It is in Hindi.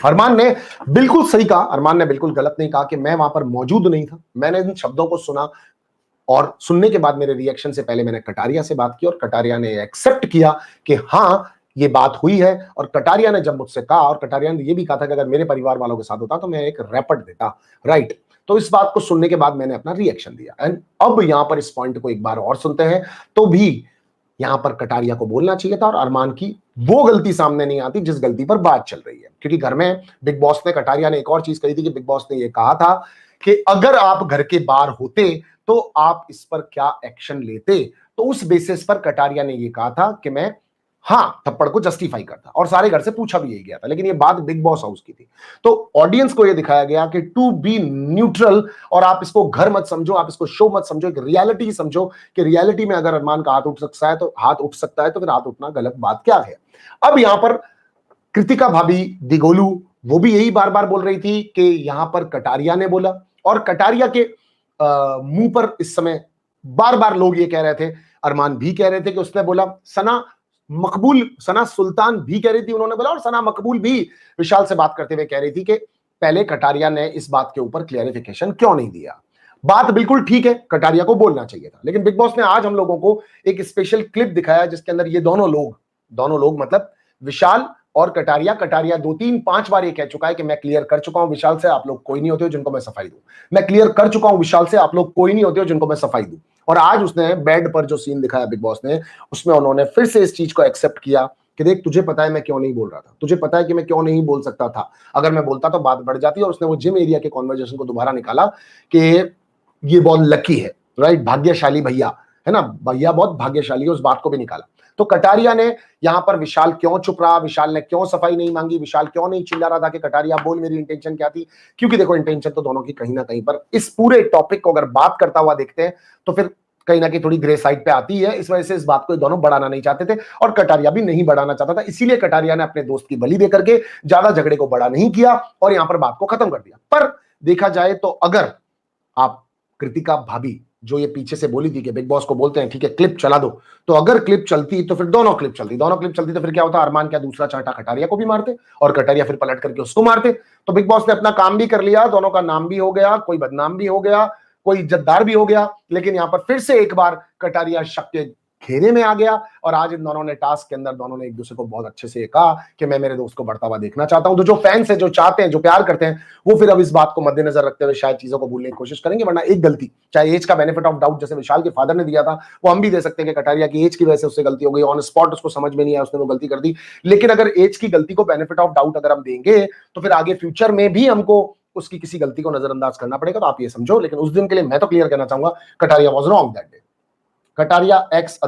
अरमान ने बिल्कुल सही कहा, अरमान ने बिल्कुल गलत नहीं कहा कि मैं वहां पर मौजूद नहीं था। मैंने इन शब्दों को सुना और सुनने के बाद मेरे रिएक्शन से पहले मैंने कटारिया से बात की और कटारिया ने एक्सेप्ट किया कि हाँ ये बात हुई है। और कटारिया ने जब मुझसे कहा, और कटारिया ने ये भी कहा था कि अगर मेरे परिवार वालों के साथ होता तो मैं एक रैपट देता, राइट। तो इस बात को सुनने के बाद मैंने अपना रिएक्शन दिया। एंड अब यहां पर इस पॉइंट को एक बार और सुनते हैं तो भी यहां पर कटारिया को बोलना चाहिए था और अरमान की वो गलती सामने नहीं आती जिस गलती पर बात चल रही है। क्योंकि घर में बिग बॉस ने, कटारिया ने एक और चीज कही थी कि बिग बॉस ने ये कहा था कि अगर आप घर के बाहर होते तो आप इस पर क्या एक्शन लेते। तो उस बेसिस पर कटारिया ने ये कहा था कि मैं हाँ थप्पड़ को जस्टिफाई करता, और सारे घर से पूछा भी यही गया था। लेकिन ये बात बिग बॉस हाउस की थी, तो ऑडियंस को ये दिखाया गया कि टू बी न्यूट्रल, और आप इसको घर मत समझो, आप इसको शो मत समझो, एक रियलिटी समझो कि रियलिटी में अगर अरमान का हाथ उठ सकता है तो हाथ उठ सकता है, तो फिर हाथ उठना गलत बात क्या है। अब यहां पर कृतिका भाभी दिगोलू वो भी यही बार बार बोल रही थी कि यहां पर कटारिया ने बोला, और कटारिया के मुंह पर इस समय बार बार लोग ये कह रहे थे, अरमान भी कह रहे थे कि उसने बोला, सना मकबूल, सना सुल्तान भी कह रही थी उन्होंने बोला, और सना मकबूल भी विशाल से बात करते हुए कह रही थी कि पहले कटारिया ने इस बात के ऊपर क्लियरिफिकेशन क्यों नहीं दिया। बात बिल्कुल ठीक है, कटारिया को बोलना चाहिए था। लेकिन बिग बॉस ने आज हम लोगों को एक स्पेशल क्लिप दिखाया जिसके अंदर ये दोनों लोग मतलब विशाल और कटारिया, कटारिया 2-3-5 बार ये कह चुका है कि मैं क्लियर कर चुका हूं विशाल से, आप लोग कोई नहीं होते हो जिनको मैं सफाई दूं, मैं क्लियर कर चुका हूं विशाल से, आप लोग कोई नहीं होते हो जिनको मैं सफाई दूं। और आज उसने बेड पर जो सीन दिखाया बिग बॉस ने, उसमें उन्होंने फिर से इस चीज को एक्सेप्ट किया कि देख तुझे पता है मैं क्यों नहीं बोल रहा था, तुझे पता है कि मैं क्यों नहीं बोल सकता था, अगर मैं बोलता तो बात बढ़ जाती। और उसने वो जिम एरिया के कॉन्वर्जेशन को दोबारा निकाला कि ये बहुत लकी है, राइट, भाग्यशाली भैया है ना, भैया बहुत भाग्यशाली है, उस बात को भी निकाला। तो कटारिया ने यहां पर विशाल क्यों चुप रहा, विशाल ने क्यों सफाई नहीं मांगी, विशाल क्यों नहीं चिल्ला रहा था कि कटारिया बोल मेरी इंटेंशन क्या थी। क्योंकि देखो इंटेंशन तो दोनों की कहीं ना कहीं पर, इस पूरे टॉपिक को अगर बात करता हुआ देखते हैं तो फिर कहीं ना कहीं थोड़ी ग्रे साइड पे आती है। इस वजह से इस बात को दोनों बढ़ाना नहीं चाहते थे और कटारिया भी नहीं बढ़ाना चाहता था, इसीलिए कटारिया ने अपने दोस्त की बलि देकर के ज्यादा झगड़े को बड़ा नहीं किया और यहां पर बात को खत्म कर दिया। पर देखा जाए तो अगर आप कृतिका भाभी जो ये पीछे से बोली थी कि बिग बॉस को बोलते हैं ठीक है क्लिप चला दो, तो अगर क्लिप चलती तो फिर दोनों क्लिप चलती तो फिर क्या होता, अरमान क्या दूसरा चांटा कटारिया को भी मारते और कटारिया फिर पलट करके उसको मारते। तो बिग बॉस ने अपना काम भी कर लिया, दोनों का नाम भी हो गया, कोई बदनाम भी हो गया, कोई इज्जतदार भी हो गया। लेकिन यहां पर फिर से एक बार कटारिया शक के घेरे में आ गया और आज इन दोनों ने टास्क के अंदर दोनों ने एक दूसरे को बहुत अच्छे से कहा कि मैं मेरे दोस्त को बढ़ता हुआ देखना चाहता हूं। तो जो फैंस है, जो चाहते हैं, जो प्यार करते हैं, वो फिर अब इस बात को मद्देनजर रखते हुए शायद चीजों को भूलने की कोशिश करेंगे। वरना एक गलती, चाहे एज का बेनिफिट ऑफ डाउट जैसे विशाल के फादर ने दिया था, वो हम भी दे सकते हैं कि कटारिया की एज की वजह से उससे गलती हो गई, ऑन स्पॉट उसको समझ में नहीं आया, उसने वो गलती कर दी। लेकिन अगर एज की गलती को बेनिफिट ऑफ डाउट अगर हम देंगे तो फिर आगे फ्यूचर में भी हमको उसकी किसी गलती को नजरअंदाज करना पड़ेगा। तो आप ये समझो, लेकिन उस दिन के लिए मैं तो क्लियर कहना चाहूंगा, Kataria was wrong that day. Kataria x